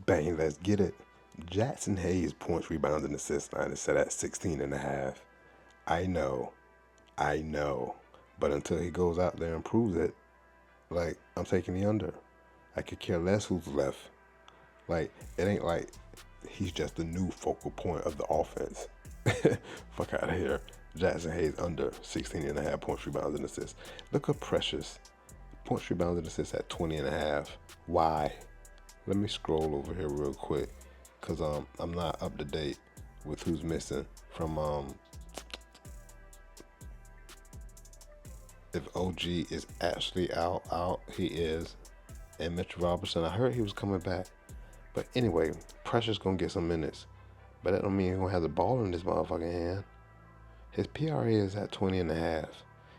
Bang, let's get it. Jackson Hayes' points, rebounds, and assist line is set at 16.5. I know, I know. But until he goes out there and proves it, like, I'm taking the under. I could care less who's left. Like, it ain't like he's just the new focal point of the offense. Fuck out of here. Jackson Hayes under 16.5 points, rebounds, and assists. Look at Precious. Points, rebounds, and assists at 20.5. Why? Let me scroll over here real quick, because I'm not up to date with who's missing from if OG is actually out, he is. And Mitch Robertson, I heard he was coming back. But anyway, Precious gonna get some minutes. But that don't mean he's gonna have the ball in his motherfucking hand. His PRA is at 20.5.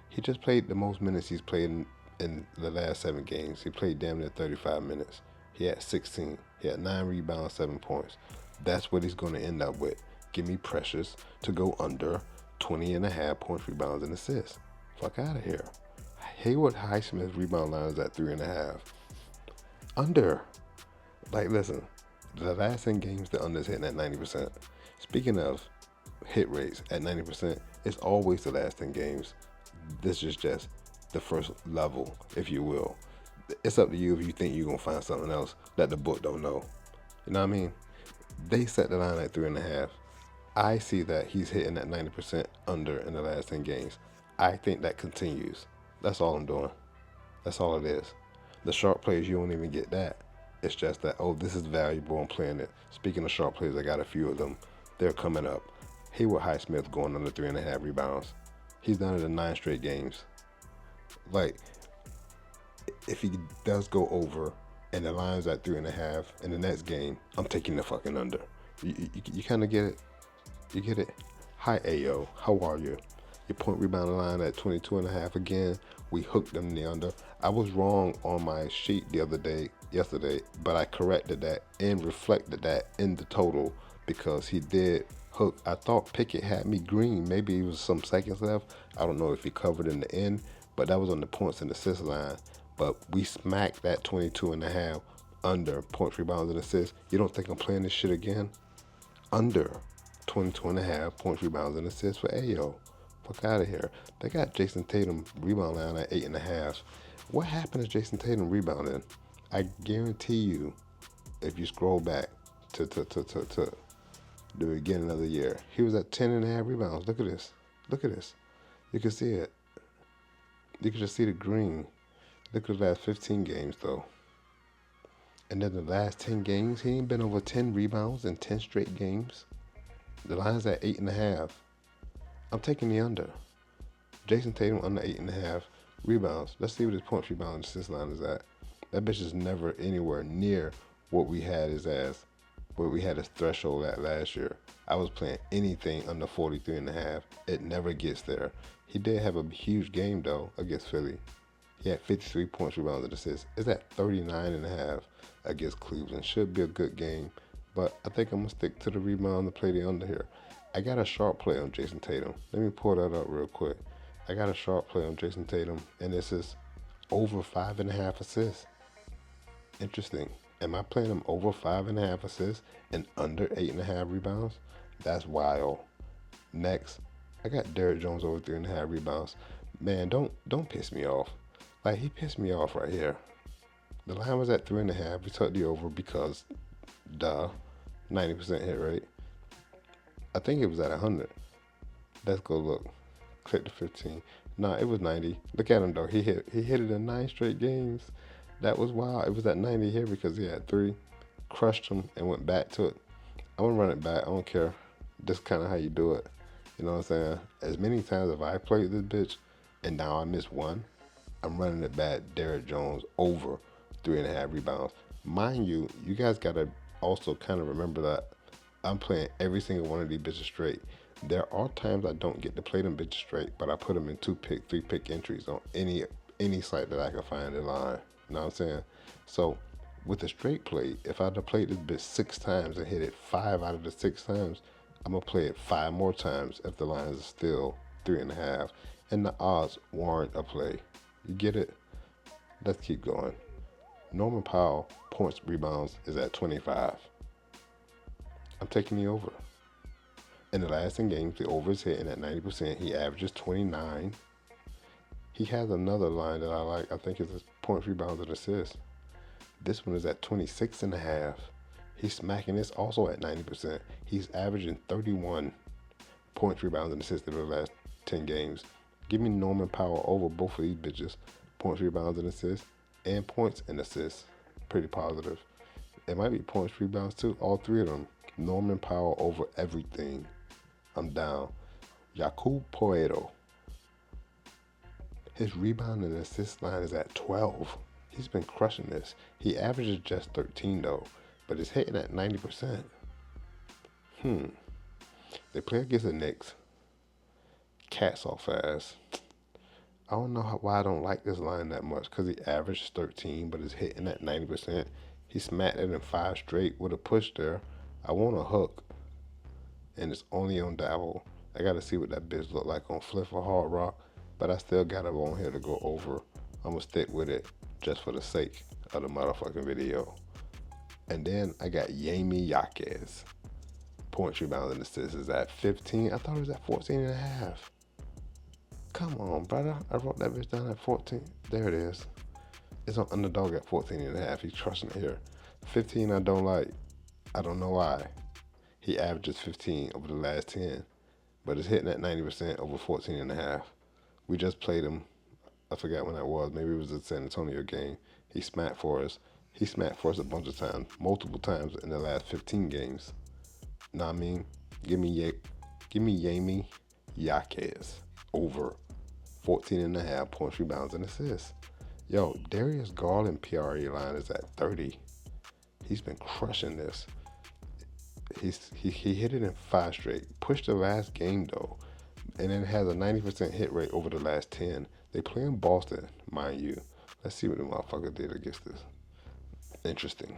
He just played the most minutes he's played in the last 7 games. He played damn near 35 minutes. He had 16. He had 9 rebounds, 7 points. That's what he's gonna end up with. Give me Precious to go under 20.5 points, rebounds, and assists. Fuck out of here. Haywood Highsmith's rebound line is at 3.5. Under. Like, listen, the last 10 games, the under's hitting at 90%. Speaking of hit rates at 90%, it's always the last 10 games. This is just the first level, if you will. It's up to you if you think you're going to find something else that the book don't know. You know what I mean? They set the line at 3.5. I see that he's hitting at 90% under in the last 10 games. I think that continues. That's all I'm doing. That's all it is. The sharp plays, you don't even get that. It's just that, oh, this is valuable, I'm playing it. Speaking of sharp plays, I got a few of them. They're coming up. Haywood Highsmith going under 3.5 rebounds. He's done it in 9 straight games. Like, if he does go over and the line's at 3.5 in the next game, I'm taking the fucking under. You kind of get it? You get it? Hi, Ayo. How are you? Your point rebound line at 22.5 again. We hooked them in the under. I was wrong on my sheet yesterday, but I corrected that and reflected that in the total because he did hook. I thought Pickett had me green. Maybe it was some seconds left. I don't know if he covered in the end, but that was on the points and assist line. But we smacked that 22.5 under points, rebounds, and assists. You don't think I'm playing this shit again? Under 22.5 points, rebounds, and assists for Ayo. Fuck out of here. They got Jason Tatum rebound line at 8.5. What happened to Jason Tatum rebounding? I guarantee you, if you scroll back to the beginning of the year, he was at 10.5 rebounds. Look at this. Look at this. You can see it. You can just see the green. Look at the last 15 games, though. And then the last 10 games, he ain't been over 10 rebounds in 10 straight games. The line's at 8.5. I'm taking the under. Jason Tatum under 8.5 rebounds. Let's see what his points, rebounds, assist line is at. That bitch is never anywhere near what we had his threshold at last year. I was playing anything under 43.5. It never gets there. He did have a huge game though against Philly. He had 53 points, rebounds, and assists. It's at 39.5 against Cleveland. Should be a good game, but I think I'm gonna stick to the rebound to play the under here. I got a sharp play on Jason Tatum. Let me pull that up real quick. I got a sharp play on Jason Tatum, and this is over 5.5 assists. Interesting. Am I playing him over 5.5 assists and under 8.5 rebounds? That's wild. Next, I got Derrick Jones over 3.5 rebounds. Man, don't piss me off. Like, he pissed me off right here. The line was at 3.5. We took the over because, 90% hit rate. I think it was at 100. Let's go look. Click to 15. Nah, it was 90. Look at him though. He hit it in 9 straight games. That was wild. It was at 90 here because he had 3. Crushed him and went back to it. I'm gonna run it back. I don't care. This is kind of how you do it. You know what I'm saying? As many times as I played this bitch and now I missed 1, I'm running it back. Derrick Jones over 3.5 rebounds. Mind you, you guys gotta also kind of remember that I'm playing every single one of these bitches straight. There are times I don't get to play them bitches straight, but I put them in 2-pick, 3-pick entries on any site that I can find in line. You know what I'm saying? So with a straight play, if I'd have played this bitch 6 times and hit it 5 out of the 6 times, I'm gonna play it 5 more times if the line is still 3.5, and the odds warrant a play. You get it? Let's keep going. Norman Powell, points, rebounds, is at 25. I'm taking the over. In the last 10 games, the over is hitting at 90%. He averages 29. He has another line that I like. I think it's his points, rebounds, and assists. This one is at 26.5. He's smacking this also at 90%. He's averaging 31 points, rebounds, and assists in the last 10 games. Give me Norman Powell over both of these bitches. Points, rebounds, and assists. And points and assists. Pretty positive. It might be points, rebounds too. All three of them. Norman Powell over everything. I'm down. Jakub Poeto. His rebound and assist line is at 12. He's been crushing this. He averages just 13 though, but it's hitting at 90%. They play against the Knicks. Cats off fast. I don't know why I don't like this line that much, because he averages 13, but is hitting at 90%. He smacked it in 5 straight with a push there. I want a hook, and it's only on Dabble. I got to see what that bitch look like on Flip or Hard Rock, but I still got it on here to go over. I'm going to stick with it just for the sake of the motherfucking video. And then I got Yami Yaquez. Points, rebounds, and assists is at 15. I thought it was at 14.5. Come on, brother. I wrote that bitch down at 14. There it is. It's on Underdog at 14.5. He's crushing it here. 15 I don't like. I don't know why. He averages 15 over the last 10, but it's hitting at 90% over 14.5. We just played him. I forgot when that was. Maybe it was the San Antonio game. He smacked for us. He smacked for us a bunch of times, multiple times in the last 15 games. Know what I mean? Give me Yami Yaquez over 14.5 points, rebounds, and assists. Yo, Darius Garland PRA line is at 30. He's been crushing this. He hit it in 5 straight. Pushed the last game though, and then has a 90% hit rate over the last 10. They play in Boston, mind you. Let's see what the motherfucker did against this. Interesting.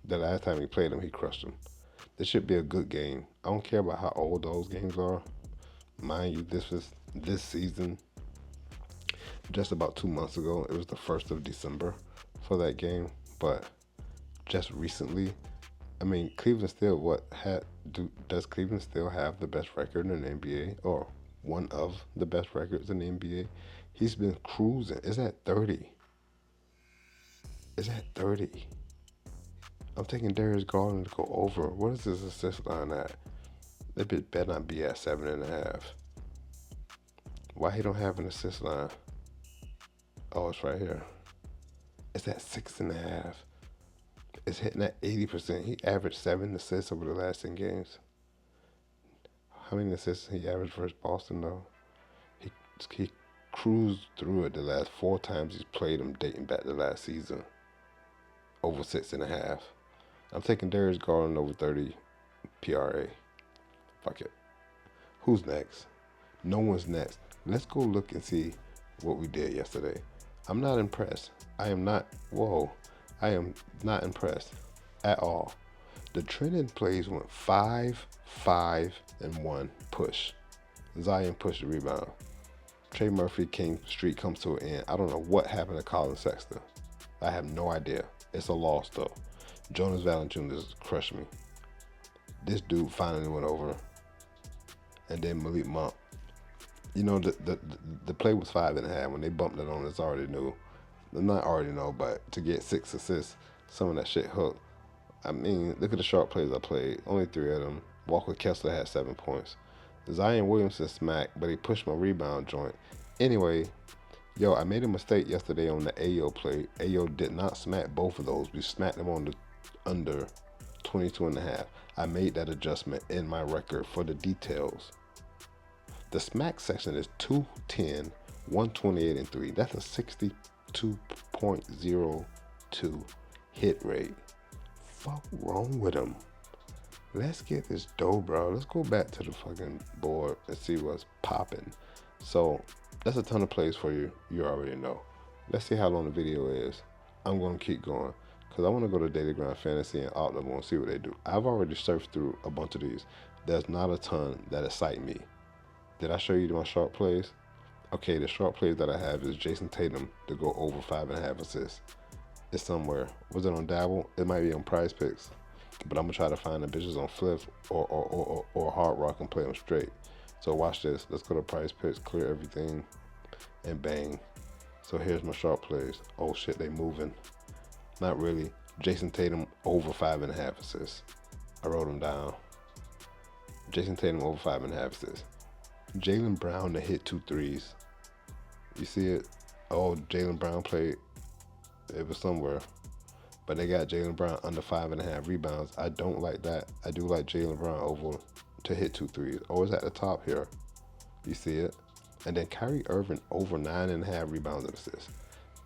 The last time he played him, he crushed him. This should be a good game. I don't care about how old those games are. Mind you, this was this season. Just about 2 months ago, it was the 1st of December for that game. But just recently, I mean, Cleveland still does Cleveland still have the best record in the NBA, or one of the best records in the NBA? He's been cruising. It's at 30. It's at 30. I'm taking Darius Garland to go over. What is his assist line at? That bitch better not be at 7.5. Why he don't have an assist line? Oh, it's right here. It's at 6.5. It's hitting at 80%. He averaged 7 assists over the last 10 games. How many assists he averaged versus Boston though? He cruised through it the last 4 times he's played him dating back to last season. Over 6.5. I'm taking Darius Garland over 30 PRA. Fuck it. Who's next? No one's next. Let's go look and see what we did yesterday. I'm not impressed. I am not impressed at all. The trending plays went 5, 5, and 1 push. Zion pushed the rebound. Trey Murphy streak comes to an end. I don't know what happened to Colin Sexton. I have no idea. It's a loss though. Jonas Valanciunas crushed me. This dude finally went over. And then Malik Monk. You know, the play was 5.5. When they bumped it on us, I already knew. Not already know, but to get 6 assists, some of that shit hooked. I mean, look at the short plays I played. Only 3 of them. Walker Kessler had 7 points. Zion Williamson smacked, but he pushed my rebound joint. Anyway, yo, I made a mistake yesterday on the Ayo play. Ayo did not smack both of those. We smacked them on the under 22.5. I made that adjustment in my record for the details. The smack section is 210, 128, and 3. That's a 62.02 hit rate. Fuck wrong with him? Let's get this dough, bro. Let's go back to the fucking board and see what's popping. So that's a ton of plays for you. You already know. Let's see how long the video is. I'm going to keep going because I want to go to Daily Grind Fantasy and Outlaw and see what they do. I've already surfed through a bunch of these. There's not a ton that excite me. Did I show you my short plays? Okay, the short plays that I have is Jason Tatum to go over 5.5 assists. It's somewhere. Was it on Dabble? It might be on Prize Picks. But I'm gonna try to find the bitches on Flip or Hard Rock and play them straight. So watch this. Let's go to Prize Picks, clear everything, and bang. So here's my sharp plays. Oh shit, they moving. Not really. Jason Tatum over 5.5 assists. I wrote them down. Jason Tatum over 5.5 assists. Jaylen Brown to hit 2 threes. You see it? Oh, Jaylen Brown played. It was somewhere. But they got Jaylen Brown under 5.5 rebounds. I don't like that. I do like Jaylen Brown over to hit 2 threes. Oh, it's at the top here. You see it? And then Kyrie Irving over 9.5 rebounds and assists.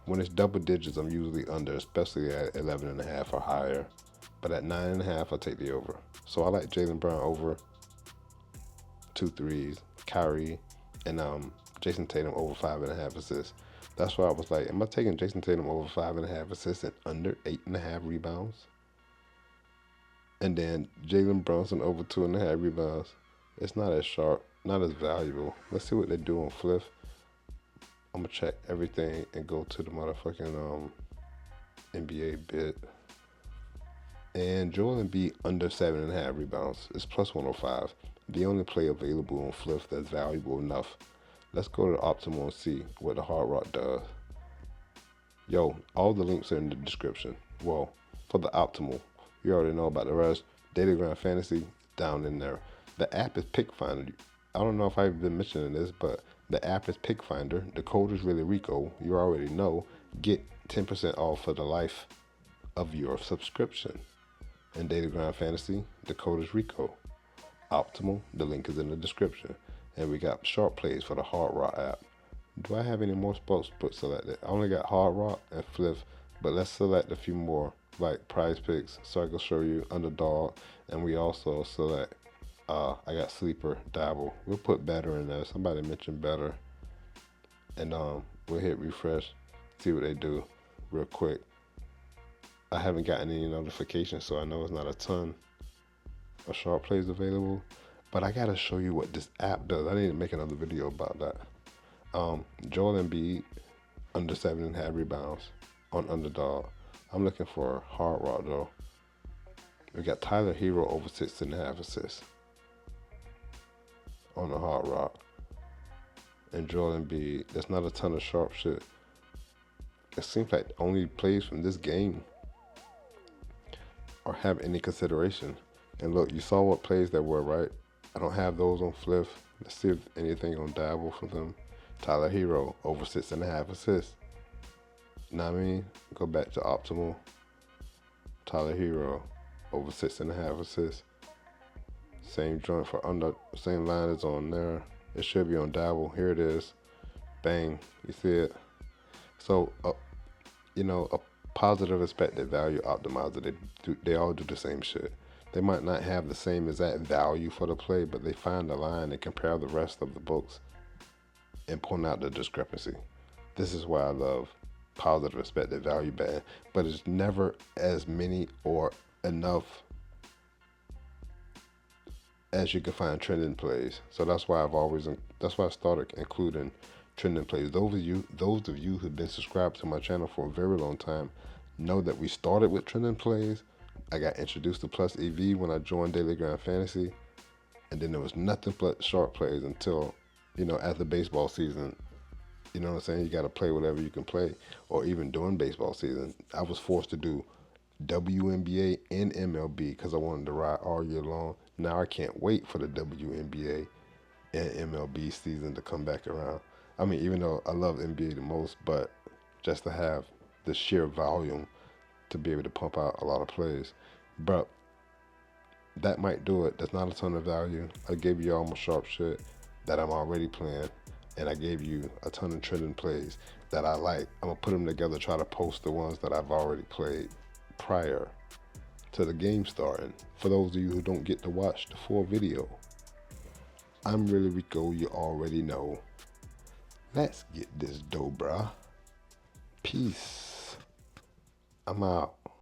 When it's double digits, I'm usually under, especially at 11.5 or higher. But at 9.5, I'll take the over. So I like Jaylen Brown over 2 threes, Kyrie, and Jason Tatum over 5.5 assists. That's why I was like, am I taking Jason Tatum over 5.5 assists and under 8.5 rebounds? And then Jalen Brunson over 2.5 rebounds. It's not as sharp, not as valuable. Let's see what they do on Fliff. I'm gonna check everything and go to the motherfucking NBA bid. And Joel Embiid under 7.5 rebounds. It's plus 105. The only play available on Fliff that's valuable enough. Let's go to the Optimal and see what the Hard Rock does. Yo, all the links are in the description. Well, for the Optimal, you already know about the rest. Daily Grind Fantasy, down in there. The app is Pick Finder. I don't know if I've been mentioning this, but the app is Pick Finder. The code is ReallyRico. You already know. Get 10% off for the life of your subscription. And Daily Grind Fantasy, the code is RICO. Optimal, the link is in the description. And we got Sharp Plays for the Hard Rock app. Do I have any more sportsbooks selected? I only got Hard Rock and Flip, but let's select a few more, like Prize Picks, so I can show you Underdog, and we also select, I got Sleeper, Dabble. We'll put Betr in there. Somebody mentioned Betr. And we'll hit refresh, see what they do real quick. I haven't gotten any notifications, so I know it's not a ton of Sharp Plays available. But I gotta show you what this app does. I need to make another video about that. Joel Embiid under 7.5 rebounds on Underdog. I'm looking for Hard Rock though. We got Tyler Hero over 6.5 assists on the Hard Rock. And Joel Embiid. There's not a ton of sharp shit. It seems like only plays from this game or have any consideration. And look, you saw what plays there were, right? I don't have those on Fliff. Let's see if anything on Dabble for them. Tyler Hero over 6.5 assists. Know what I mean? Go back to Optimal. Tyler Hero over 6.5 assists. Same joint for under, same line is on there. It should be on Dabble. Here it is. Bang. You see it? So, you know, a positive expected value optimizer, they all do the same shit. They might not have the same exact value for the play, but they find a line and compare the rest of the books and point out the discrepancy. This is why I love positive expected value band, but it's never as many or enough as you can find trending plays. So that's why I started including trending plays. Those of you who've been subscribed to my channel for a very long time know that we started with trending plays. I got introduced to Plus EV when I joined Daily Grind Fantasy, and then there was nothing but sharp plays until, you know, after baseball season. You know what I'm saying? You got to play whatever you can play, or even during baseball season. I was forced to do WNBA and MLB because I wanted to ride all year long. Now I can't wait for the WNBA and MLB season to come back around. I mean, even though I love NBA the most, but just to have the sheer volume to be able to pump out a lot of plays. But that might do it. There's not a ton of value. I gave you all my sharp shit that I'm already playing, and I gave you a ton of trending plays that I like. I'm gonna put them together, try to post the ones that I've already played prior to the game starting. For those of you who don't get to watch the full video, I'm ReallyRico, you already know. Let's get this dough, bruh. Peace. I'm out.